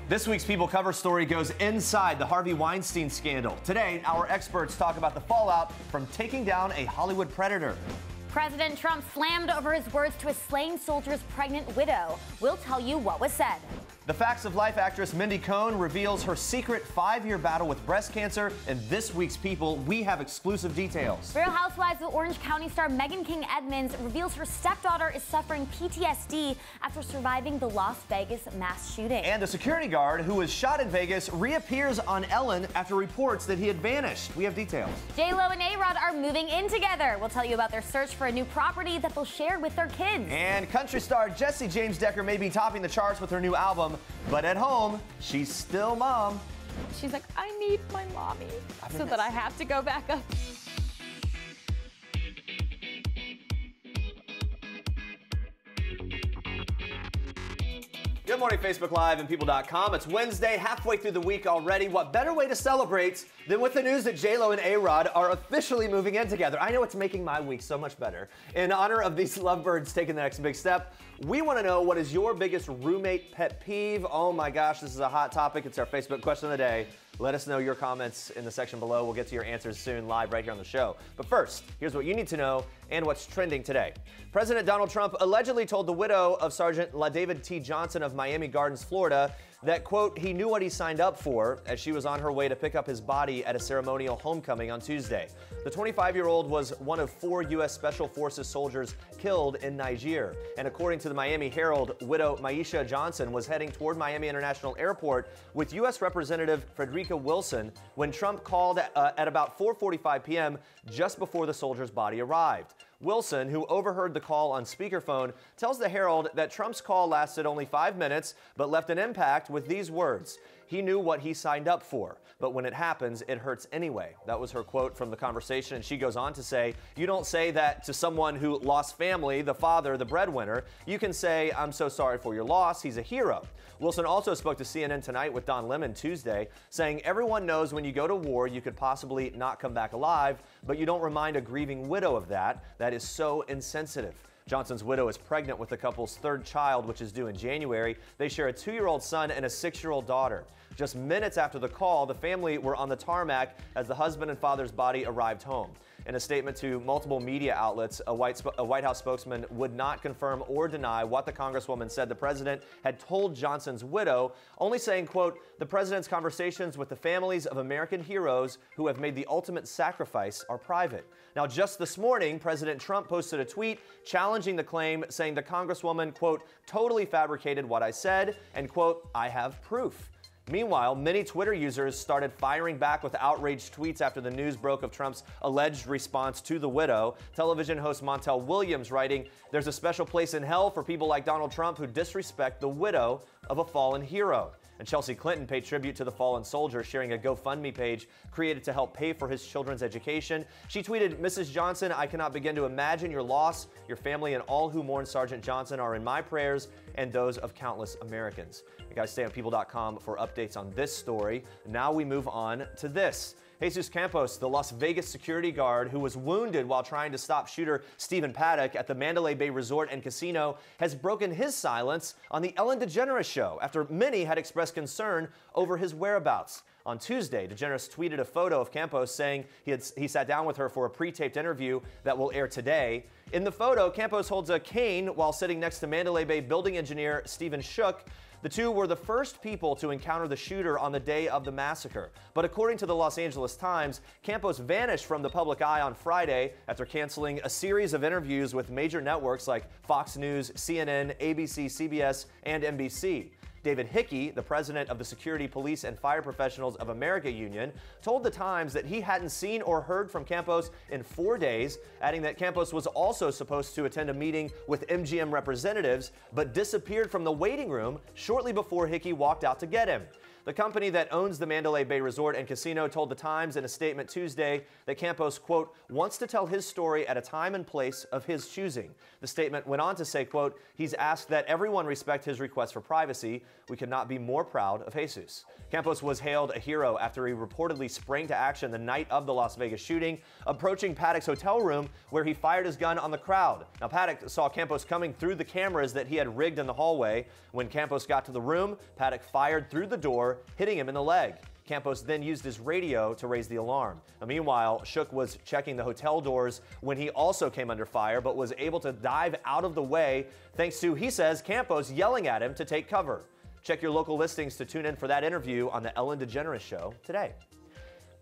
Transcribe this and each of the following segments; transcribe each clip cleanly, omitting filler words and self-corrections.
This week's People cover story goes inside the Harvey Weinstein scandal. Today, our experts talk about the fallout from taking down a Hollywood predator. President Trump slammed over his words to a slain soldier's pregnant widow. We'll tell you what was said. The Facts of Life actress Mindy Cohn reveals her secret 5-year battle with breast cancer. In this week's People, we have exclusive details. Real Housewives of Orange County star Meghan King Edmonds reveals her stepdaughter is suffering PTSD after surviving the Las Vegas mass shooting. And a security guard who was shot in Vegas reappears on Ellen after reports that he had vanished. We have details. JLo and A-Rod are moving in together. We'll tell you about their search for a new property that they'll share with their kids. And country star Jessie James Decker may be topping the charts with her new album, but at home, she's still mom. She's like, I need my mommy, so that I have to go back up. Good morning, Facebook Live and People.com. It's Wednesday, halfway through the week already. What better way to celebrate than with the news that JLo and A-Rod are officially moving in together? I know it's making my week so much better. In honor of these lovebirds taking the next big step, we want to know, what is your biggest roommate pet peeve? Oh my gosh, this is a hot topic. It's our Facebook question of the day. Let us know your comments in the section below. We'll get to your answers soon, live right here on the show. But first, here's what you need to know and what's trending today. President Donald Trump allegedly told the widow of Sergeant LaDavid T. Johnson of Miami Gardens, Florida, that, quote, he knew what he signed up for as she was on her way to pick up his body at a ceremonial homecoming on Tuesday. The 25-year-old was one of 4 U.S. Special Forces soldiers killed in Niger. And according to the Miami Herald, widow Maisha Johnson was heading toward Miami International Airport with U.S. Representative Frederica Wilson when Trump called at about 4:45 p.m. just before the soldier's body arrived. Wilson, who overheard the call on speakerphone, tells the Herald that Trump's call lasted only 5 minutes, but left an impact with these words: he knew what he signed up for, but when it happens, it hurts anyway. That was her quote from the conversation, and she goes on to say, you don't say that to someone who lost family, the father, the breadwinner. You can say, I'm so sorry for your loss. He's a hero. Wilson also spoke to CNN Tonight with Don Lemon Tuesday, saying everyone knows when you go to war, you could possibly not come back alive, but you don't remind a grieving widow of that. That is so insensitive. Johnson's widow is pregnant with the couple's 3rd child, which is due in January. They share a 2-year-old son and a 6-year-old daughter. Just minutes after the call, the family were on the tarmac as the husband and father's body arrived home. In a statement to multiple media outlets, a White House spokesman would not confirm or deny what the Congresswoman said the president had told Johnson's widow, only saying, quote, the president's conversations with the families of American heroes who have made the ultimate sacrifice are private. Now, just this morning, President Trump posted a tweet challenging the claim, saying the Congresswoman, quote, totally fabricated what I said, and, quote, I have proof. Meanwhile, many Twitter users started firing back with outraged tweets after the news broke of Trump's alleged response to the widow. Television host Montel Williams writing, there's a special place in hell for people like Donald Trump who disrespect the widow of a fallen hero. And Chelsea Clinton paid tribute to the fallen soldier, sharing a GoFundMe page created to help pay for his children's education. She tweeted, Mrs. Johnson, I cannot begin to imagine your loss. Your family and all who mourn Sergeant Johnson are in my prayers and those of countless Americans. You guys stay on People.com for updates on this story. Now we move on to this. Jesus Campos, the Las Vegas security guard who was wounded while trying to stop shooter Stephen Paddock at the Mandalay Bay Resort and Casino, has broken his silence on the Ellen DeGeneres show after many had expressed concern over his whereabouts. On Tuesday, DeGeneres tweeted a photo of Campos saying he sat down with her for a pre-taped interview that will air today. In the photo, Campos holds a cane while sitting next to Mandalay Bay building engineer Stephen Shook. The two were the first people to encounter the shooter on the day of the massacre. But according to the Los Angeles Times, Campos vanished from the public eye on Friday after canceling a series of interviews with major networks like Fox News, CNN, ABC, CBS, and NBC. David Hickey, the president of the Security, Police, and Fire Professionals of America Union, told the Times that he hadn't seen or heard from Campos in 4 days, adding that Campos was also supposed to attend a meeting with MGM representatives, but disappeared from the waiting room shortly before Hickey walked out to get him. The company that owns the Mandalay Bay Resort and Casino told the Times in a statement Tuesday that Campos, quote, wants to tell his story at a time and place of his choosing. The statement went on to say, quote, he's asked that everyone respect his request for privacy. "We could not be more proud of Jesus." Campos was hailed a hero after he reportedly sprang to action the night of the Las Vegas shooting, approaching Paddock's hotel room where he fired his gun on the crowd. Now, Paddock saw Campos coming through the cameras that he had rigged in the hallway. When Campos got to the room, Paddock fired through the door, hitting him in the leg. Campos then used his radio to raise the alarm. Now, meanwhile, Shook was checking the hotel doors when he also came under fire, but was able to dive out of the way thanks to, he says, Campos yelling at him to take cover. Check your local listings to tune in for that interview on the Ellen DeGeneres Show today.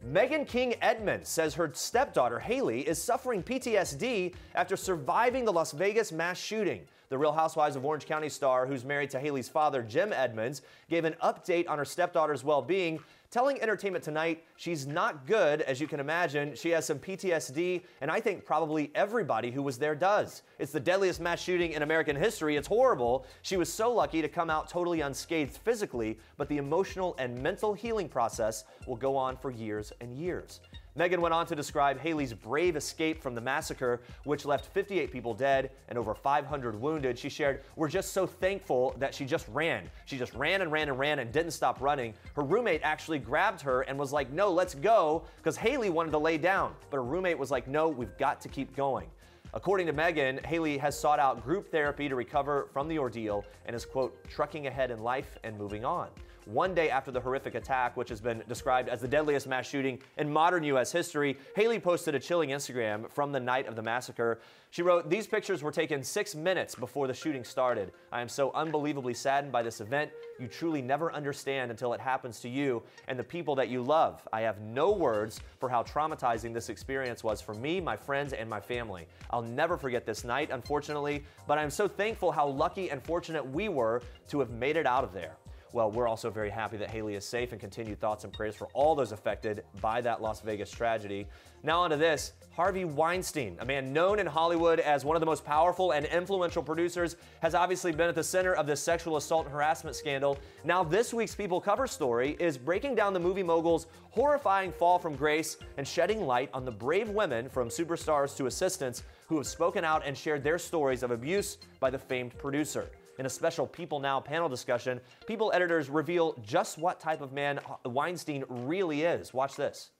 Meghan King Edmonds says her stepdaughter, Haley, is suffering PTSD after surviving the Las Vegas mass shooting. The Real Housewives of Orange County star, who's married to Haley's father, Jim Edmonds, gave an update on her stepdaughter's well-being, telling Entertainment Tonight she's not good. As you can imagine, she has some PTSD, and I think probably everybody who was there does. It's the deadliest mass shooting in American history. It's horrible. She was so lucky to come out totally unscathed physically, but the emotional and mental healing process will go on for years and years. Meghan went on to describe Haley's brave escape from the massacre, which left 58 people dead and over 500 wounded. She shared, "We're just so thankful that she just ran. She just ran and ran and ran and didn't stop running. Her roommate actually grabbed her and was like, 'No, let's go,' because Haley wanted to lay down. But her roommate was like, 'No, we've got to keep going.'" According to Meghan, Haley has sought out group therapy to recover from the ordeal and is, quote, "trucking ahead in life and moving on." One day after the horrific attack, which has been described as the deadliest mass shooting in modern U.S. history, Haley posted a chilling Instagram from the night of the massacre. She wrote, "These pictures were taken 6 minutes before the shooting started. I am so unbelievably saddened by this event. You truly never understand until it happens to you and the people that you love. I have no words for how traumatizing this experience was for me, my friends, and my family. I'll never forget this night, unfortunately, but I'm so thankful how lucky and fortunate we were to have made it out of there." Well, we're also very happy that Haley is safe, and continued thoughts and prayers for all those affected by that Las Vegas tragedy. Now on to this. Harvey Weinstein, a man known in Hollywood as one of the most powerful and influential producers, has obviously been at the center of this sexual assault and harassment scandal. Now, this week's People cover story is breaking down the movie mogul's horrifying fall from grace and shedding light on the brave women, from superstars to assistants, who have spoken out and shared their stories of abuse by the famed producer. In a special People Now panel discussion, People editors reveal just what type of man Weinstein really is. Watch this.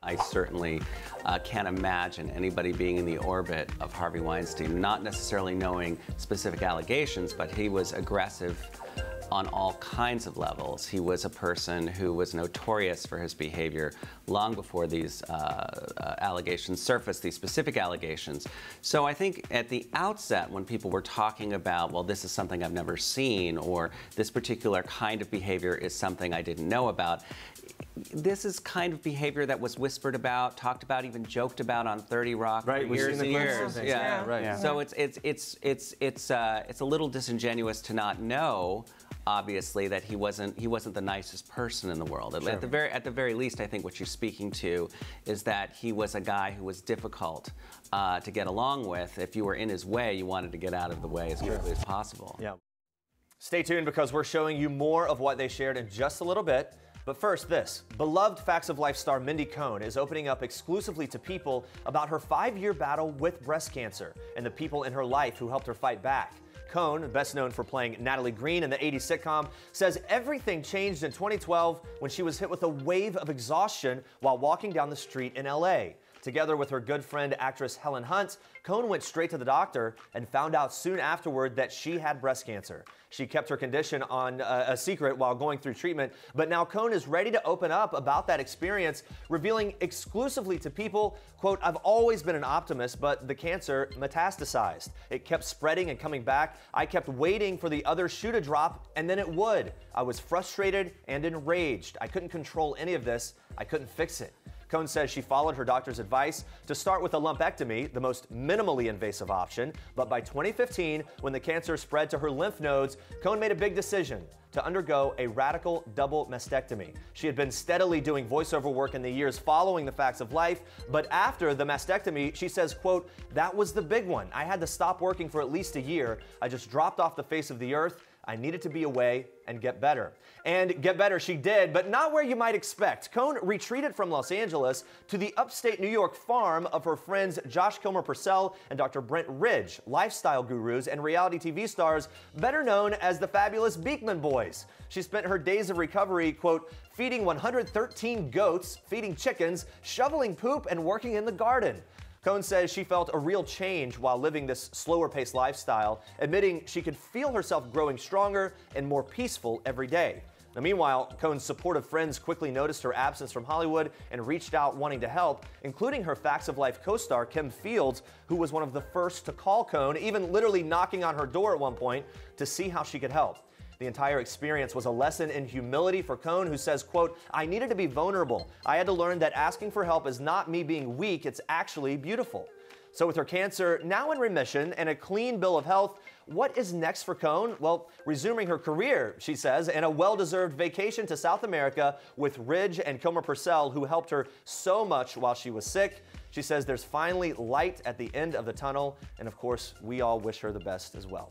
I certainly can't imagine anybody being in the orbit of Harvey Weinstein, not necessarily knowing specific allegations, but he was aggressive on all kinds of levels. He was a person who was notorious for his behavior long before these allegations surfaced, these specific allegations. So I think at the outset, when people were talking about, well, this is something I've never seen, or this particular kind of behavior is something I didn't know about, this is kind of behavior that was whispered about, talked about, even joked about on 30 Rock for years and years. Yeah, right. Yeah. So it's a little disingenuous to not know, obviously, that he wasn't the nicest person in the world. Sure. At the very least, I think what you're speaking to is that he was a guy who was difficult to get along with. If you were in his way, you wanted to get out of the way as quickly as possible. Yeah. Stay tuned, because we're showing you more of what they shared in just a little bit. But first, this. Beloved Facts of Life star Mindy Cohn is opening up exclusively to People about her 5-year battle with breast cancer and the people in her life who helped her fight back. Cohn, best known for playing Natalie Green in the 80s sitcom, says everything changed in 2012 when she was hit with a wave of exhaustion while walking down the street in LA. Together with her good friend, actress Helen Hunt, Cohn went straight to the doctor and found out soon afterward that she had breast cancer. She kept her condition on a secret while going through treatment, but now Cohn is ready to open up about that experience, revealing exclusively to People, quote, "I've always been an optimist, but the cancer metastasized. It kept spreading and coming back. I kept waiting for the other shoe to drop, and then it would. I was frustrated and enraged. I couldn't control any of this. I couldn't fix it." Cohn says she followed her doctor's advice to start with a lumpectomy, the most minimally invasive option. But by 2015, when the cancer spread to her lymph nodes, Cohn made a big decision to undergo a radical double mastectomy. She had been steadily doing voiceover work in the years following the Facts of Life, but after the mastectomy, she says, quote, "That was the big one. I had to stop working for at least a year. I just dropped off the face of the earth. I needed to be away and get better. And get better she did, but not where you might expect. Cohn retreated from Los Angeles to the upstate New York farm of her friends Josh Kilmer-Purcell and Dr. Brent Ridge, lifestyle gurus and reality TV stars better known as the fabulous Beekman Boys. She spent her days of recovery, quote, feeding 113 goats, feeding chickens, shoveling poop, and working in the garden. Cohn says she felt a real change while living this slower-paced lifestyle, admitting she could feel herself growing stronger and more peaceful every day. Now, meanwhile, Cohn's supportive friends quickly noticed her absence from Hollywood and reached out wanting to help, including her Facts of Life co-star Kim Fields, who was one of the first to call Cohn, even literally knocking on her door at one point to see how she could help. The entire experience was a lesson in humility for Cohn, who says, quote, I needed to be vulnerable. I had to learn that asking for help is not me being weak, it's actually beautiful. So with her cancer now in remission and a clean bill of health, what is next for Cohn? Well, resuming her career, she says, and a well-deserved vacation to South America with Ridge and Kilmer-Purcell, who helped her so much while she was sick. She says there's finally light at the end of the tunnel, and of course, we all wish her the best as well.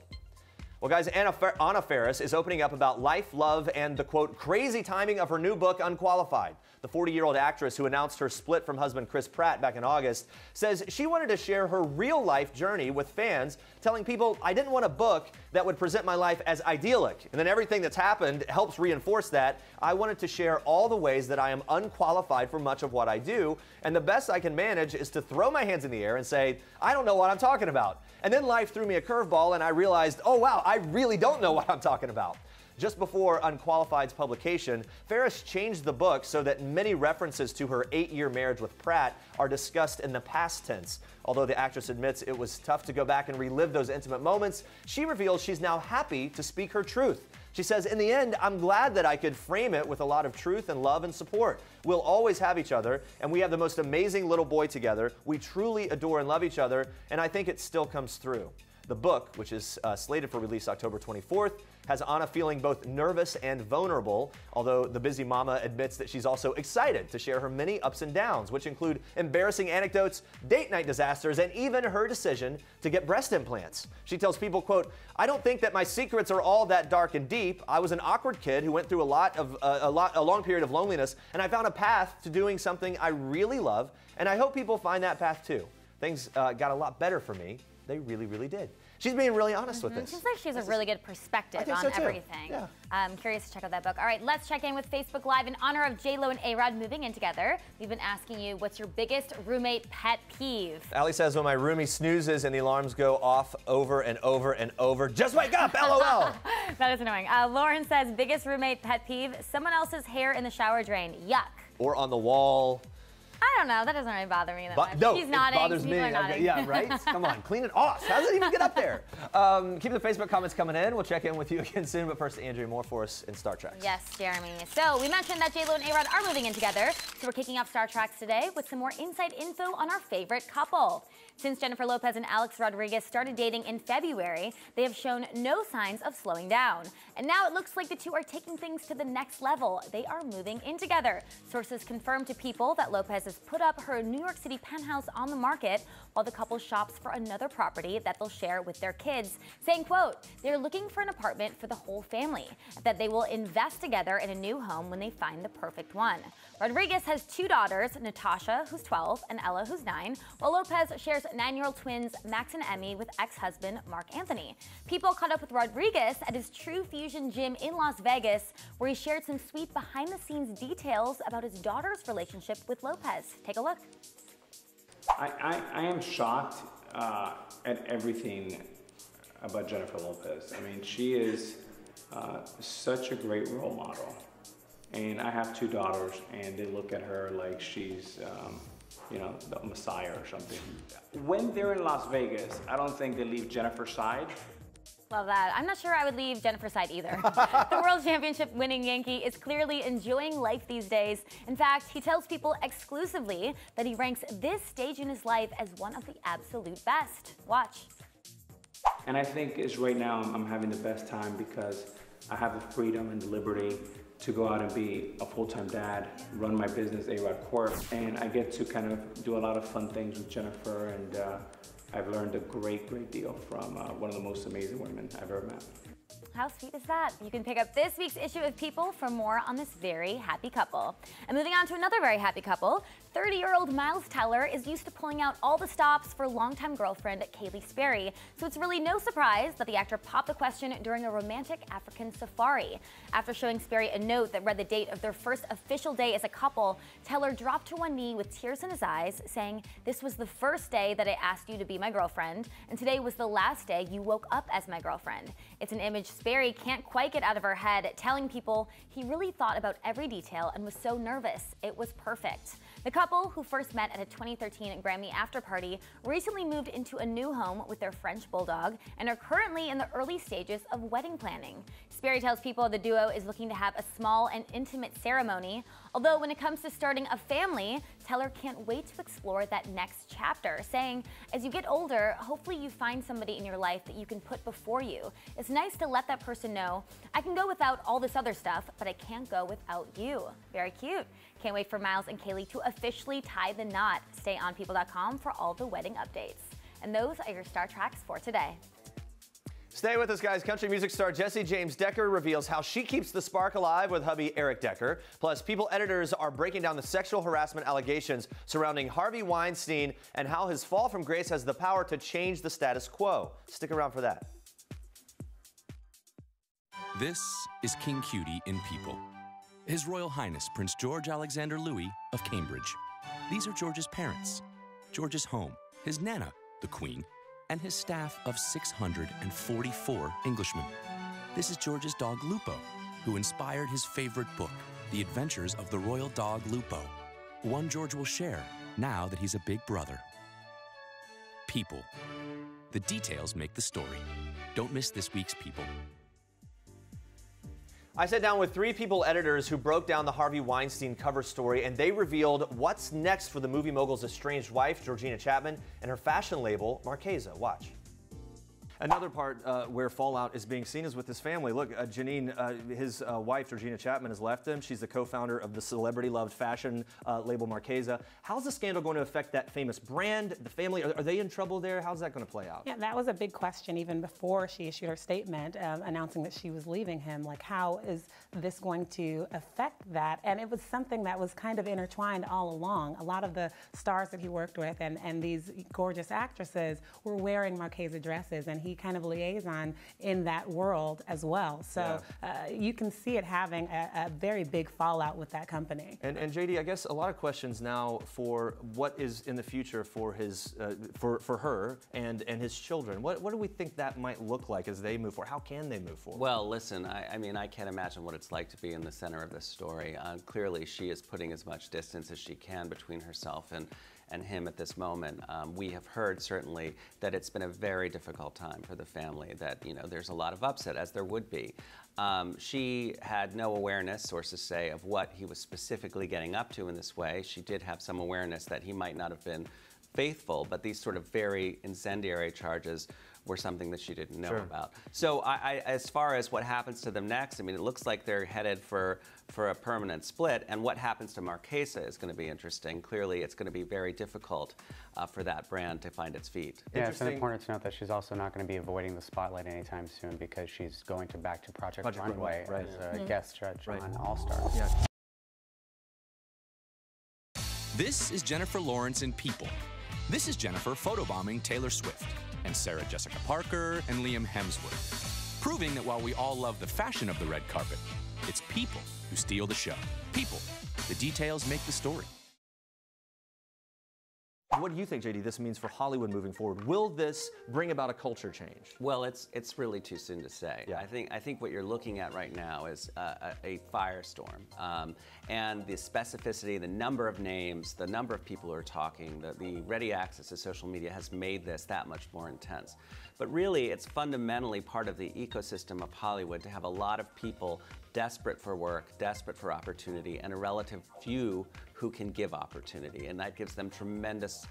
Well, guys, Anna Faris is opening up about life, love, and the, quote, crazy timing of her new book, Unqualified. The 40-year-old actress who announced her split from husband Chris Pratt back in August says she wanted to share her real-life journey with fans, telling people, I didn't want a book that would present my life as idyllic. And then everything that's happened helps reinforce that. I wanted to share all the ways that I am unqualified for much of what I do, and the best I can manage is to throw my hands in the air and say, I don't know what I'm talking about. And then life threw me a curveball and I realized, oh wow, I really don't know what I'm talking about. Just before Unqualified's publication, Faris changed the book so that many references to her 8-year marriage with Pratt are discussed in the past tense. Although the actress admits it was tough to go back and relive those intimate moments, she reveals she's now happy to speak her truth. She says, in the end, I'm glad that I could frame it with a lot of truth and love and support. We'll always have each other, and we have the most amazing little boy together. We truly adore and love each other, and I think it still comes through. The book, which is slated for release October 24th, has Anna feeling both nervous and vulnerable, although the busy mama admits that she's also excited to share her many ups and downs, which include embarrassing anecdotes, date night disasters, and even her decision to get breast implants. She tells people, quote, I don't think that my secrets are all that dark and deep. I was an awkward kid who went through a long period of loneliness, and I found a path to doing something I really love, and I hope people find that path too. Things got a lot better for me. They really, really did. She's being really honest with this. Seems like she has a really good perspective on everything. Yeah. I'm curious to check out that book. All right, let's check in with Facebook Live in honor of JLo and A-Rod moving in together. We've been asking you, what's your biggest roommate pet peeve? Allie says, when my roomie snoozes and the alarms go off over and over and over, just wake up, LOL. That is annoying. Lauren says, biggest roommate pet peeve, someone else's hair in the shower drain. Yuck. Or on the wall. I don't know. That doesn't really bother me that much. No, She's nodding. It bothers me. Okay, yeah, right? Come on, clean it off. How does it even get up there? Keep the Facebook comments coming in. We'll check in with you again soon. But first, Andrea, more for us in Star Trek. Yes, Jeremy. So we mentioned that JLo and A-Rod are moving in together. So we're kicking off Star Trek today with some more inside info on our favorite couple. Since Jennifer Lopez and Alex Rodriguez started dating in February, they have shown no signs of slowing down. And now it looks like the two are taking things to the next level. They are moving in together. Sources confirmed to People that Lopez has put up her New York City penthouse on the market while the couple shops for another property that they'll share with their kids, saying, quote, they're looking for an apartment for the whole family, that they will invest together in a new home when they find the perfect one. Rodriguez has 2 daughters, Natasha, who's 12, and Ella, who's 9, while Lopez shares 9-year-old twins Max and Emmy with ex-husband Mark Anthony. People caught up with Rodriguez at his True Fusion gym in Las Vegas, where he shared some sweet behind-the-scenes details about his daughter's relationship with Lopez. Take a look. I am shocked at everything about Jennifer Lopez. I mean, she is such a great role model. And I have 2 daughters, and they look at her like she's, you know, the Messiah or something. When they're in Las Vegas, I don't think they leave Jennifer's side. Love that. I'm not sure I would leave Jennifer's side either. The World Championship winning Yankee is clearly enjoying life these days. In fact, he tells People exclusively that he ranks this stage in his life as one of the absolute best. Watch. And I think is right now I'm having the best time because I have the freedom and the liberty to go out and be a full-time dad, run my business, A-Rod Corp, and I get to kind of do a lot of fun things with Jennifer, and I've learned a great deal from one of the most amazing women I've ever met. How sweet is that? You can pick up this week's issue of People for more on this very happy couple. And moving on to another very happy couple, 30-year-old Miles Teller is used to pulling out all the stops for longtime girlfriend Kaylee Sperry, so it's really no surprise that the actor popped the question during a romantic African safari. After showing Sperry a note that read the date of their first official day as a couple, Teller dropped to one knee with tears in his eyes, saying, "This was the first day that I asked you to be my girlfriend, and today was the last day you woke up as my girlfriend." It's an image Sperry can't quite get out of her head, telling People he really thought about every detail and was so nervous. It was perfect. The couple, who first met at a 2013 Grammy after-party, recently moved into a new home with their French bulldog and are currently in the early stages of wedding planning. Sperry tells People the duo is looking to have a small and intimate ceremony, although when it comes to starting a family, Teller can't wait to explore that next chapter, saying, "As you get older, hopefully you find somebody in your life that you can put before you. It's nice to let that person know, I can go without all this other stuff, but I can't go without you." Very cute. Can't wait for Miles and Kaylee to officially tie the knot. Stay on People.com for all the wedding updates. And those are your Star Tracks for today. Stay with us, guys. Country music star Jessie James Decker reveals how she keeps the spark alive with hubby Eric Decker. Plus, People editors are breaking down the sexual harassment allegations surrounding Harvey Weinstein and how his fall from grace has the power to change the status quo. Stick around for that. This is King Cutie in People. His Royal Highness Prince George Alexander Louis of Cambridge. These are George's parents, George's home, his Nana, the Queen, and his staff of 644 Englishmen. This is George's dog Lupo, who inspired his favorite book, The Adventures of the Royal Dog Lupo, one George will share now that he's a big brother. People. The details make the story. Don't miss this week's People. I sat down with 3 People editors who broke down the Harvey Weinstein cover story, and they revealed what's next for the movie mogul's estranged wife, Georgina Chapman, and her fashion label, Marchesa. Watch. Another part where fallout is being seen is with his family. Look, Janine, his wife, Georgina Chapman, has left him. She's the co-founder of the celebrity-loved fashion label Marchesa. How's the scandal going to affect that famous brand, the family? Are they in trouble there? How's that going to play out? Yeah, that was a big question even before she issued her statement announcing that she was leaving him. Like, how is this going to affect that? And it was something that was kind of intertwined all along. A lot of the stars that he worked with and these gorgeous actresses were wearing Marchesa dresses, and he kind of liaison in that world as well. So you can see it having a very big fallout with that company. And JD, I guess a lot of questions now for what is in the future for his for her and his children. What do we think that might look like as they move forward? How can they move forward? Well, listen, I mean, I can't imagine what it's like to be in the center of this story. Clearly, she is putting as much distance as she can between herself and him at this moment. We have heard certainly that it's been a very difficult time for the family, that, you know, there's a lot of upset, as there would be. She had no awareness, sources say, of what he was specifically getting up to in this way. She did have some awareness that he might not have been faithful, but these sort of very incendiary charges were something that she didn't know about. So as far as what happens to them next, I mean, it looks like they're headed for a permanent split, and what happens to Marchesa is going to be interesting. Clearly, it's going to be very difficult for that brand to find its feet. Yeah, it's important to note that she's also not going to be avoiding the spotlight anytime soon, because she's going back to Project Runway as a guest judge on All Stars. Yeah. This is Jennifer Lawrence in People. This is Jennifer photobombing Taylor Swift, and Sarah Jessica Parker and Liam Hemsworth, proving that while we all love the fashion of the red carpet, it's people who steal the show. People. The details make the story. What do you think, JD, this means for Hollywood moving forward? Will this bring about a culture change? Well, it's really too soon to say. Yeah. I think what you're looking at right now is a firestorm, and the specificity, the number of names, the number of people who are talking, the ready access to social media has made this that much more intense. But really, it's fundamentally part of the ecosystem of Hollywood to have a lot of people desperate for work, desperate for opportunity, and a relative few who can give opportunity, and that gives them tremendous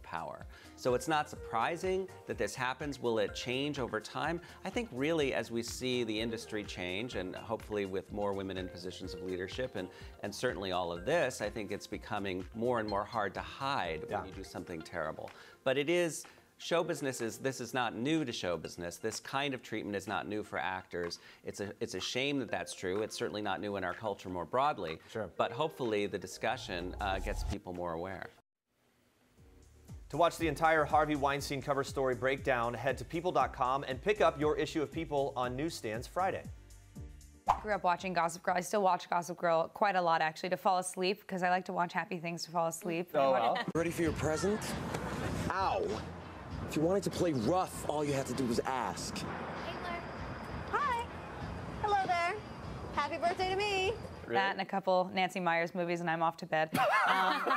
power. So it's not surprising that this happens. Will it change over time? I think really as we see the industry change, and hopefully with more women in positions of leadership, and certainly all of this, I think it's becoming more and more hard to hide when you do something terrible. But it is show business this is not new to show business. This kind of treatment is not new for actors. It's a shame that that's true. It's certainly not new in our culture more broadly. Sure. But hopefully the discussion gets people more aware. To watch the entire Harvey Weinstein cover story breakdown, head to people.com and pick up your issue of People on newsstands Friday. I grew up watching Gossip Girl. I still watch Gossip Girl quite a lot, actually, to fall asleep, because I like to watch happy things to fall asleep. Oh, well. Ready for your present? Ow! If you wanted to play rough, all you had to do was ask. Hi. Hello there. Happy birthday to me. Really? That and a couple Nancy Meyers movies, and I'm off to bed.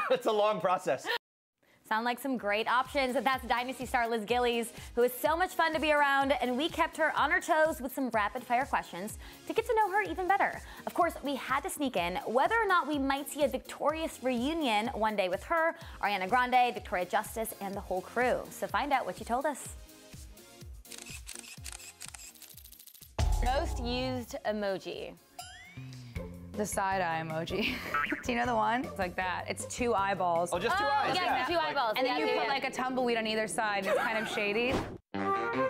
It's a long process. Sound like some great options. That's Dynasty star Liz Gillies, who is so much fun to be around, and we kept her on her toes with some rapid-fire questions to get to know her even better. Of course, we had to sneak in whether or not we might see a victorious reunion one day with her, Ariana Grande, Victoria Justice, and the whole crew. So find out what she told us. Most used emoji. The side-eye emoji. Do you know the one? It's like that. It's two eyeballs. Oh, just two eyes. Yeah, two eyeballs. And then you put like a tumbleweed on either side. It's kind of shady. I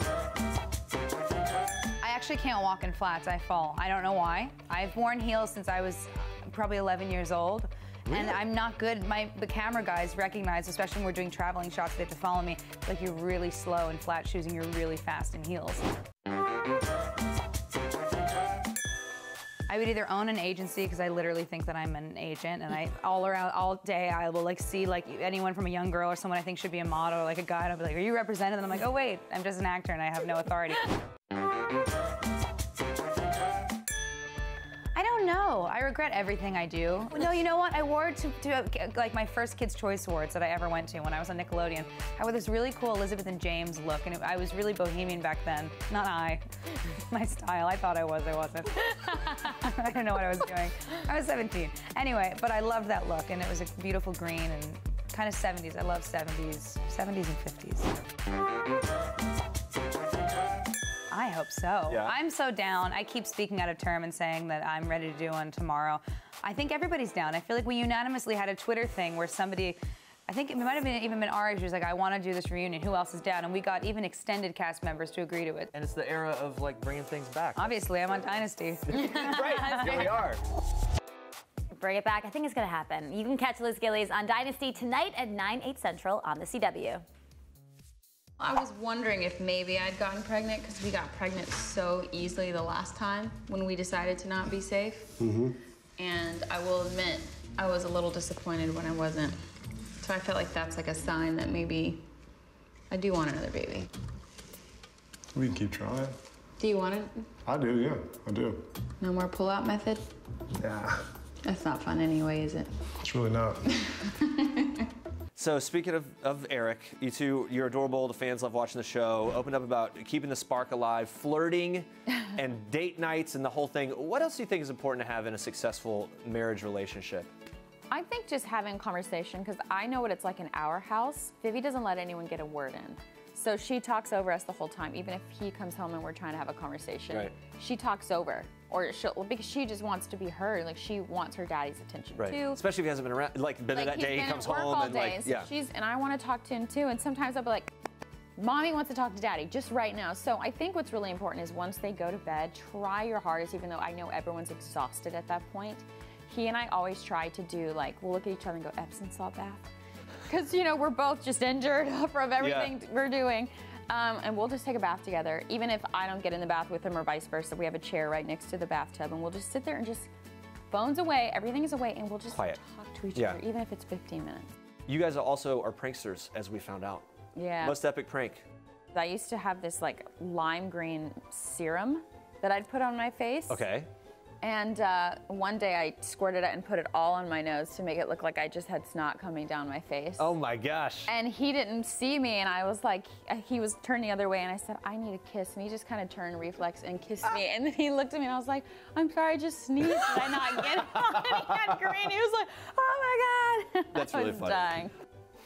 actually can't walk in flats. I fall. I don't know why. I've worn heels since I was probably 11 years old. Really? And I'm not good. The camera guys recognize, especially when we're doing traveling shots, they have to follow me. Like, you're really slow in flat shoes and you're really fast in heels. I would either own an agency, because I literally think that I'm an agent, and all day I will like see like anyone from a young girl or someone I think should be a model or like a guy, and I'll be like, are you represented? And I'm like, oh wait, I'm just an actor and I have no authority. I don't know. I regret everything I do. No, you know what? I wore it to like my first Kids' Choice Awards that I ever went to when I was on Nickelodeon. I wore this really cool Elizabeth and James look, and I was really bohemian back then. Not my style. I thought I was. I wasn't. I didn't know what I was doing. I was 17. Anyway, but I loved that look, and it was a beautiful green and kind of 70s. I love 70s and 50s. I hope so. Yeah. I'm so down. I keep speaking out of term and saying that I'm ready to do one tomorrow. I think everybody's down. I feel like we unanimously had a Twitter thing where somebody, I think it might have even been our age, who was like, I want to do this reunion. Who else is down? And we got even extended cast members to agree to it. And it's the era of like bringing things back. Obviously, I'm on Dynasty. Right, here we are. Bring it back. I think it's going to happen. You can catch Liz Gillies on Dynasty tonight at 9, 8 Central on the CW. I was wondering if maybe I'd gotten pregnant, because we got pregnant so easily the last time when we decided to not be safe. Mm-hmm. And I will admit, I was a little disappointed when I wasn't. So I felt like that's like a sign that maybe I do want another baby. We can keep trying. Do you want it? I do, yeah, I do. No more pull-out method? Yeah. That's not fun anyway, is it? It's really not. So speaking of Eric, you two, you're adorable. The fans love watching the show. Opened up about keeping the spark alive, flirting, and date nights, and the whole thing. What else do you think is important to have in a successful marriage relationship? I think just having conversation, because I know what it's like in our house. Vivi doesn't let anyone get a word in. So she talks over us the whole time, even if he comes home and we're trying to have a conversation. Right. She talks over, because she just wants to be heard. Like, she wants her daddy's attention too. Especially if he hasn't been around, like that day he comes home all and day, like, so yeah. And I want to talk to him too. And sometimes I'll be like, Mommy wants to talk to Daddy just right now. So I think what's really important is once they go to bed, try your hardest, even though I know everyone's exhausted at that point. He and I always try to do, like, we'll look at each other and go, Epsom salt bath. Because, you know, we're both just injured from everything we're doing. And we'll just take a bath together. Even if I don't get in the bath with him or vice versa, we have a chair right next to the bathtub, and we'll just sit there and just, phones away, everything is away, and we'll just talk to each other, even if it's 15 minutes. You guys also are pranksters, as we found out. Yeah. Most epic prank. I used to have this like lime green serum that I'd put on my face. Okay. And one day I squirted it and put it all on my nose to make it look like I just had snot coming down my face. Oh my gosh. And he didn't see me, and I was like, he was turned the other way, and I said, I need a kiss. And he just kind of turned reflex and kissed me. And then he looked at me and I was like, I'm sorry, I just sneezed. Did I not get it? And he had green. He was like, oh my God. That's really funny. I was dying.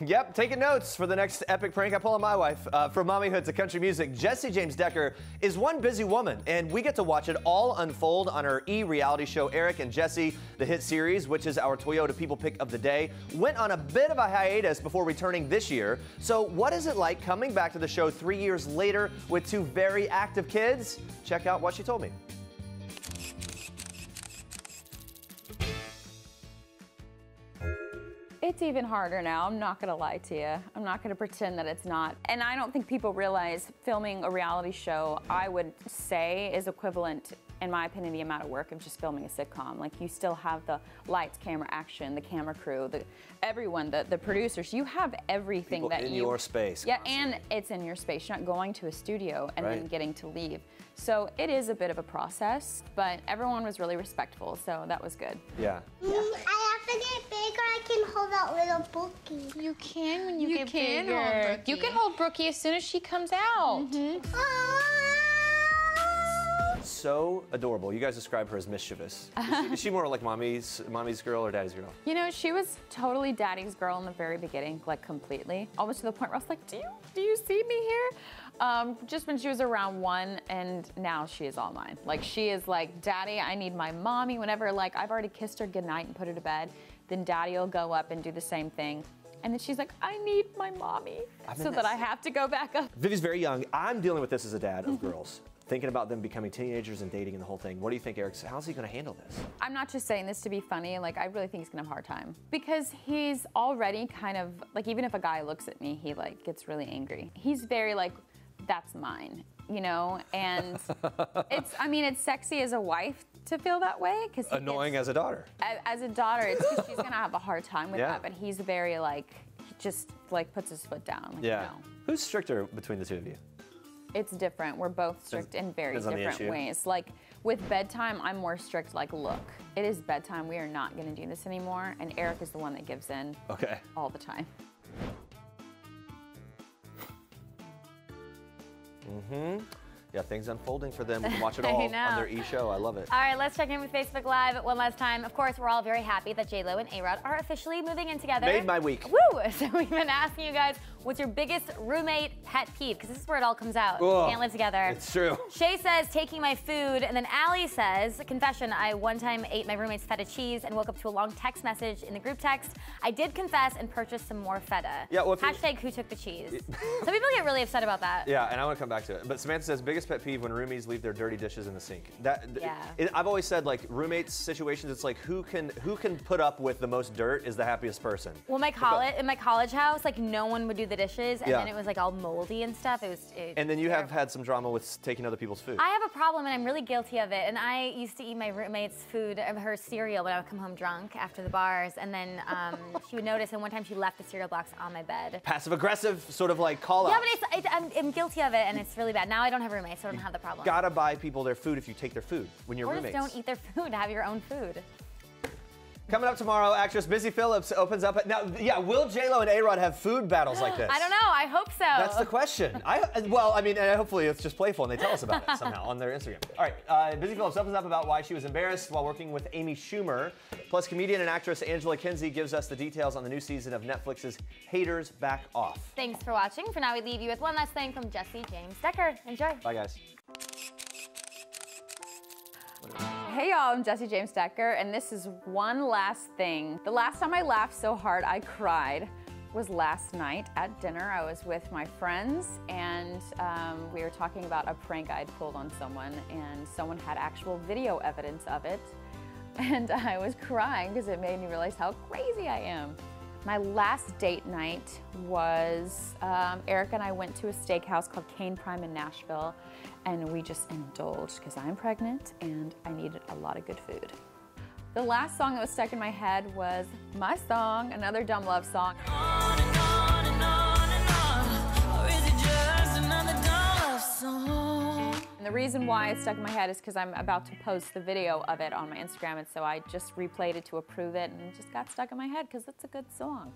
Yep, taking notes for the next epic prank I pull on my wife. From mommyhood to country music, Jessie James Decker is one busy woman, and we get to watch it all unfold on her reality show, Eric and Jessie. The hit series, which is our Toyota People Pick of the Day, went on a bit of a hiatus before returning this year. So what is it like coming back to the show 3 years later with two very active kids? Check out what she told me. It's even harder now, I'm not gonna lie to you. I'm not gonna pretend that it's not. And I don't think people realize filming a reality show, I would say, is equivalent, in my opinion, the amount of work of just filming a sitcom. Like, you still have the lights, camera, action, the camera crew, everyone, the producers. You have everything People that in you— your space. Yeah, and it's in your space. You're not going to a studio and then getting to leave. So it is a bit of a process, but everyone was really respectful, so that was good. Yeah. I have to get bigger. I can hold that little Brookie. You can when you get bigger. You can hold Brookie as soon as she comes out. So adorable. You guys describe her as mischievous. Is she more like mommy's girl or daddy's girl? You know, she was totally daddy's girl in the very beginning, like completely. Almost to the point where I was like, do you see me here? Just when she was around 1, and now she is all mine. Like, she is like, Daddy, I need my mommy. Whenever, like, I've already kissed her goodnight and put her to bed, then Daddy will go up and do the same thing. And then she's like, I need my mommy, so that I have to go back up. Vivi's very young. I'm dealing with this as a dad of girls. Thinking about them becoming teenagers and dating and the whole thing. What do you think, Eric? How's he gonna handle this? I'm not just saying this to be funny. Like, I really think he's gonna have a hard time. Because he's already kind of, like, even if a guy looks at me, he, like, gets really angry. He's very, like, that's mine, you know? And it's sexy as a wife to feel that way. Cause annoying as a daughter. As a daughter, it's because she's gonna have a hard time with that, but he's very, like, he just, like, puts his foot down. Like, yeah. No. Who's stricter between the two of you? It's different. We're both strict in very different ways. Like, with bedtime, I'm more strict, like, look, it is bedtime. We are not gonna do this anymore. And Eric is the one that gives in all the time. Yeah, things unfolding for them. We can watch it all on their E-show. I love it. All right, let's check in with Facebook Live one last time. Of course, we're all very happy that JLo and A-Rod are officially moving in together. Made my week. Woo! So we've been asking you guys, what's your biggest roommate pet peeve? Because this is where it all comes out. Ugh, can't live together. It's true. Shay says, taking my food. And then Allie says, confession, I one time ate my roommate's feta cheese and woke up to a long text message in the group text. I did confess and purchased some more feta. Yeah, well, Hashtag who took the cheese. Some people get really upset about that. Yeah, and I want to come back to it. But Samantha says, biggest pet peeve when roomies leave their dirty dishes in the sink. I've always said, like, roommates situations, it's like who can put up with the most dirt is the happiest person. Well, in my college house, like, no one would do the dishes, and then it was like all moldy and stuff. And then you have had some drama with taking other people's food. I have a problem, and I'm really guilty of it. And I used to eat my roommate's food, her cereal, when I would come home drunk after the bars, and then she would notice. And one time she left the cereal box on my bed. Passive aggressive, sort of like call out. Yeah, but I'm guilty of it, and it's really bad. Now I don't have roommates, so I don't have the problem. Gotta buy people their food if you take their food when you're roommates. Or just don't eat their food. Have your own food. Coming up tomorrow, actress Busy Phillips opens up. Now, yeah, will JLo and A-Rod have food battles like this? I don't know. I hope so. That's the question. Hopefully it's just playful and they tell us about it somehow on their Instagram. All right, Busy Phillips opens up about why she was embarrassed while working with Amy Schumer. Plus, comedian and actress Angela Kinsey gives us the details on the new season of Netflix's Haters Back Off. Thanks for watching. For now, we leave you with one last thing from Jessie James Decker. Enjoy. Bye, guys. Hey y'all, I'm Jessie James Decker, and this is one last thing. The last time I laughed so hard I cried was last night at dinner. I was with my friends, and we were talking about a prank I'd pulled on someone, and someone had actual video evidence of it. And I was crying because it made me realize how crazy I am. My last date night was, Eric and I went to a steakhouse called Cane Prime in Nashville, and we just indulged because I'm pregnant and I needed a lot of good food. The last song that was stuck in my head was my song, another Dumb Love song. On and on and on and on, or is it just another dumb love song? And the reason why it's stuck in my head is because I'm about to post the video of it on my Instagram, and so I just replayed it to approve it, and it just got stuck in my head because it's a good song.